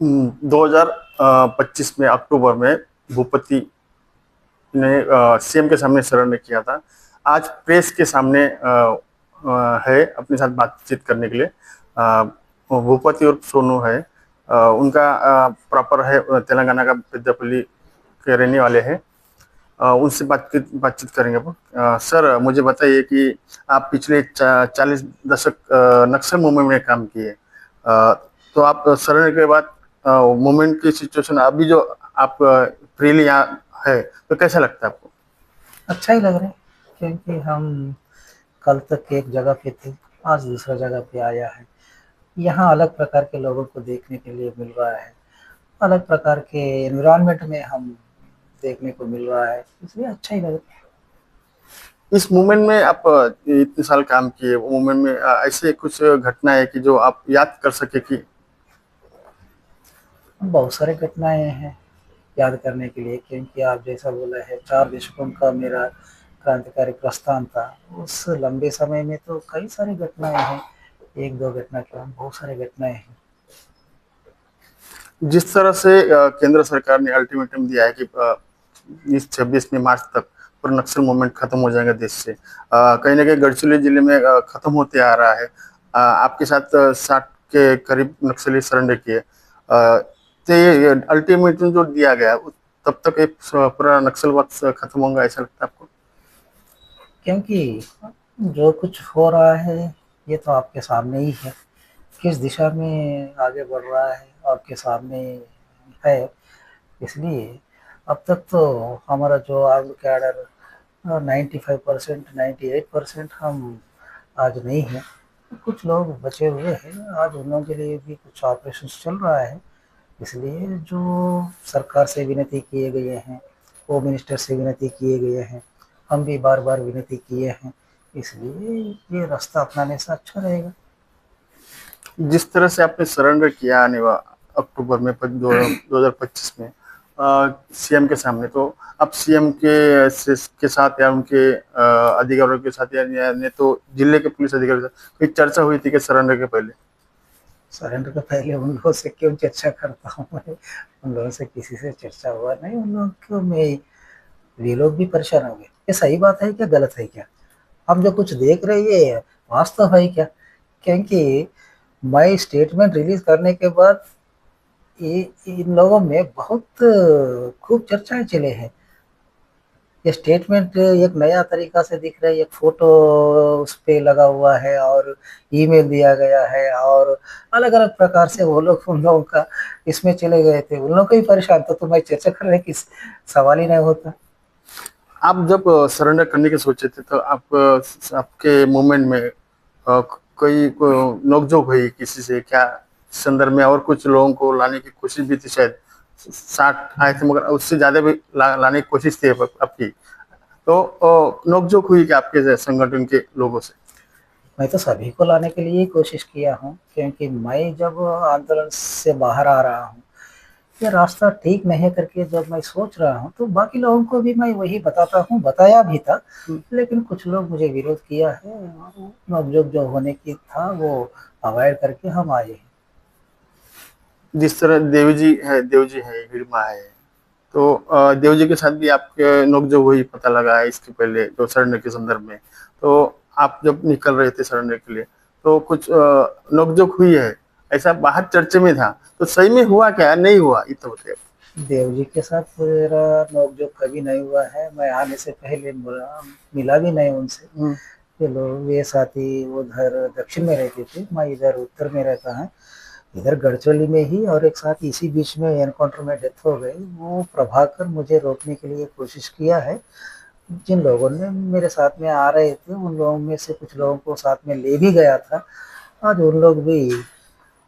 2025 में अक्टूबर में भूपति ने सीएम के सामने सरेंडर किया था। आज प्रेस के सामने है अपने साथ बातचीत करने के लिए। भूपति और सोनू है। उनका प्रॉपर है तेलंगाना का पेद्दापल्ली के रहने वाले हैं। उनसे बातचीत बातचीत करेंगे अपन। सर, मुझे बताइए कि आप पिछले 40 दशक नक्सल मूवमेंट में काम किए। तो आप सरेंडर के बाद मूवमेंट की सिचुएशन अभी जो आप फ्रीली यहाँ है, तो कैसा लगता है आपको? अच्छा ही लग रहा है, क्योंकि हम कल तक एक जगह पे थे, आज दूसरा जगह पे आया है। यहाँ अलग प्रकार के लोगों को देखने के लिए मिल रहा है, अलग प्रकार के एनवायरनमेंट में हम देखने को मिल रहा है, इसलिए अच्छा ही लग रहा इस मूवमेंट में आप इतने साल काम किए, वो मूवमेंट में ऐसे कुछ घटना है कि जो आप याद कर सके कि है। बहुत सारे घटनाएं हैं याद करने के लिए, क्योंकि आप जैसा बोला है 4 दशकों का मेरा क्रांतिकारी प्रस्थान था। उस लंबे समय में तो कई सारी घटनाएं हैं, एक दो घटना क्यों, बहुत सारी घटनाएं हैं। जिस तरह से केंद्र सरकार ने अल्टीमेटम दिया है कि इस 26 मार्च तक पूरा नक्सल मूवमेंट खत्म हो जाएगा देश से, कहीं ना कहीं गढ़चिरौली जिले में खत्म होते आ रहा है। आपके साथ 60 के करीब नक्सली सरेंडर किए। तो ये अल्टीमेटम जो दिया गया तब तक एक पूरा नक्सलवाद खत्म होगा, ऐसा लगता है आपको? क्योंकि जो कुछ हो रहा है ये तो आपके सामने ही है, किस दिशा में आगे बढ़ रहा है आपके सामने है। इसलिए अब तक तो हमारा जो आर्म्ड कैडर 95% 98% हम आज नहीं है, कुछ लोग बचे हुए हैं। आज उन लोगों के लिए भी कुछ ऑपरेशन चल रहा है, इसलिए जो सरकार से विनती किए गए हैं, होम मिनिस्टर से विनती किए गए हैं, हम भी बार बार विनती किए हैं, इसलिए ये रास्ता अपनाने से अच्छा रहेगा। जिस तरह से आपने सरेंडर किया आने अक्टूबर में 2025 में सीएम के सामने, तो अब सीएम के साथ या उनके अधिकारियों के साथ या ने तो जिले के पुलिस अधिकारियों के साथ कोई चर्चा हुई थी कि सरेंडर के पहले? सरेंडर के पहले उन लोगों से क्यों चर्चा करता हूँ मैं, उन लोगों से किसी से चर्चा हुआ नहीं। उन लोगों को मैं, ये लोग भी परेशान हो गए, ये सही बात है क्या गलत है क्या, हम जो कुछ देख रहे हैं ये वास्तव है क्या। क्योंकि मैं स्टेटमेंट रिलीज करने के बाद ये इन लोगों में बहुत खूब चर्चाएं चले हैं। ये स्टेटमेंट एक नया तरीका से दिख रहा है, एक फोटो उस पे लगा हुआ है और ईमेल दिया गया है, और अलग अलग प्रकार से वो लोग उन लोगों का इसमें चले गए थे। उन लोग को ही परेशान, तो मैं चर्चा करने की सवाल ही नहीं होता। आप जब सरेंडर करने के सोचे थे, तो आप आपके मूवमेंट में कोई नोकझोंक हुई किसी से क्या संदर्भ में? और कुछ लोगों को लाने की कोशिश भी थी शायद। 60 आए थे मगर उससे ज्यादा भी लाने की कोशिश थी आपकी। तो नोकझोंक हुई क्या आपके संगठन के लोगों से? मैं तो सभी को लाने के लिए ही कोशिश किया हूँ, क्योंकि मैं जब आंदोलन से बाहर आ रहा हूँ, ये रास्ता ठीक नहीं है करके जब मैं सोच रहा हूँ, तो बाकी लोगों को भी मैं वही बताता हूँ, बताया भी था। लेकिन कुछ लोग मुझे विरोध किया है, और जो होने की था वो अवॉइड करके हम आए हैं। जिस तरह देव जी है, हिड़मा है, तो देव जी के साथ भी आपके नोकझोंक हुई, पता लगा है इसके पहले जो सरेंडर के संदर्भ में। तो आप जब निकल रहे थे सरेंडर के लिए, तो कुछ नोकझोंक हुई है, ऐसा बाहर चर्चे में था। तो सही में हुआ क्या, नहीं हुआ, ये तो बताइए। देव जी के साथ मेरा नोकझोंक कभी नहीं हुआ है, मैं आने से पहले मिला भी नहीं उनसे। हम्म। ये लोग, ये साथी उधर दक्षिण में रहते थे, मैं इधर उत्तर में रहता है। इधर गढ़चिरौली में ही और एक साथ इसी बीच में एनकाउंटर में डेथ हो गई। वो प्रभाकर मुझे रोकने के लिए कोशिश किया है। जिन लोगों ने मेरे साथ में आ रहे थे उन लोगों में से कुछ लोगों को साथ में ले भी गया था। आज उन लोग भी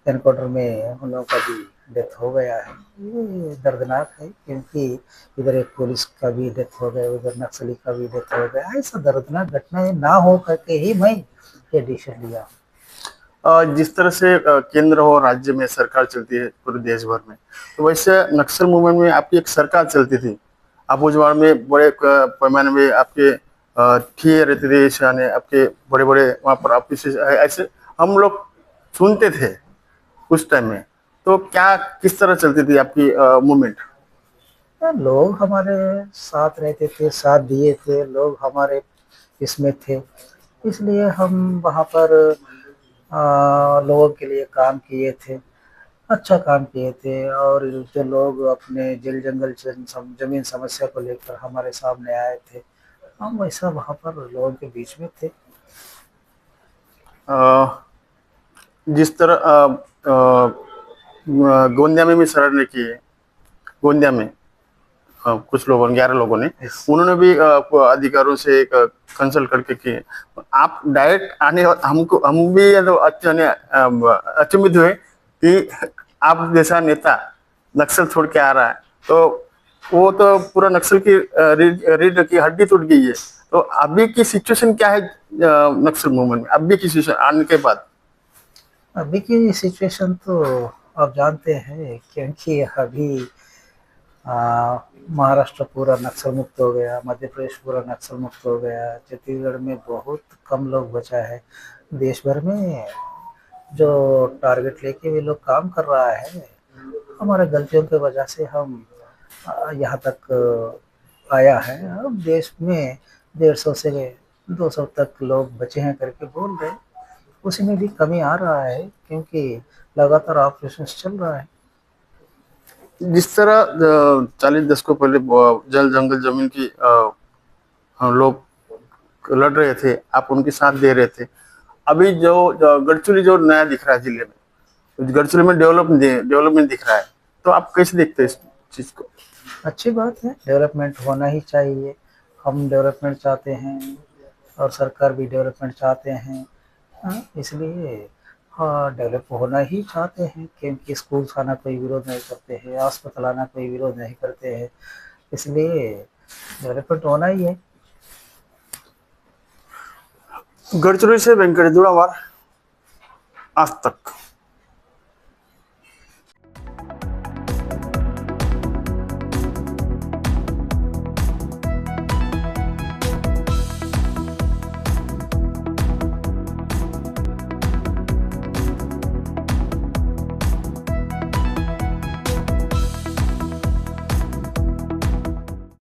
एनकाउंटर में उन लोगों का भी डेथ हो गया है। ये दर्दनाक है, क्योंकि इधर एक पुलिस का भी डेथ हो गया, उधर नक्सली का भी डेथ हो गया। ऐसा दर्दनाक घटनाएं ना हो करके ही मैं ये डिसीजन लिया। जिस तरह से केंद्र और राज्य में सरकार चलती है पूरे देश भर में, तो वैसे नक्सल मूवमेंट में आपकी एक सरकार चलती थी। अबूझमाड़ में बड़े पैमाने में आपके ठिए रहते थे, यानी आपके बड़े बड़े वहाँ पर ऑफिस ऐसे हम लोग सुनते थे उस टाइम में। तो क्या किस तरह चलती थी आपकी मूवमेंट? लोग हमारे साथ रहते थे, साथ दिए थे, लोग हमारे इसमें थे, इसलिए हम वहाँ पर लोगों के लिए काम किए थे, अच्छा काम किए थे। और जो लोग अपने जल जंगल जमीन समस्या को लेकर हमारे सामने आए थे, हम वैसा वहाँ पर लोगों के बीच में थे। जिस तरह गोंदिया में भी शरण की है, गोंदिया में कुछ लोगों ने, 11 लोगों ने, इस उन्होंने भी अधिकारों से एक कंसल्ट करके किए। आप डायरेक्ट आने, हमको हम भी तो अचंभित हुए कि आप जैसा नेता नक्सल छोड़ के आ रहा है, तो वो तो पूरा नक्सल की रीढ़ की हड्डी टूट गई है। तो अभी की सिचुएशन क्या है नक्सल मूवमेंट में, अभी की सिचुएशन आने के बाद? अभी की सिचुएशन तो आप जानते हैं, क्योंकि अभी महाराष्ट्र पूरा नक्सल मुक्त हो गया, मध्य प्रदेश पूरा नक्सल मुक्त हो गया, छत्तीसगढ़ में बहुत कम लोग बचा है। देश भर में जो टारगेट लेके वे लोग काम कर रहा है, हमारे गलतियों की वजह से हम यहाँ तक आया है। अब देश में 150 से 200 तक लोग बचे हैं करके बोल रहे, उसी में भी कमी आ रहा है, क्योंकि लगातार ऑपरेशन चल रहा है। जिस तरह 40 दशकों पहले जल जंगल जमीन की हम लोग लड़ रहे थे, आप उनके साथ दे रहे थे। अभी जो गढ़चिरौली जो नया दिख रहा है जिले में, गढ़चिरौली में डेवलपमेंट दिख रहा है, तो आप कैसे देखते हैं इस चीज को? अच्छी बात है, डेवलपमेंट होना ही चाहिए। हम डेवलपमेंट चाहते हैं और सरकार भी डेवलपमेंट चाहते हैं। इसलिए हाँ, डेवलप होना ही चाहते हैं, क्योंकि स्कूल आना कोई विरोध नहीं करते हैं, अस्पताल आना कोई विरोध नहीं करते हैं, इसलिए डेवलपमेंट होना ही है। गढ़चिरौली से वेंकट दुरावार, आज तक।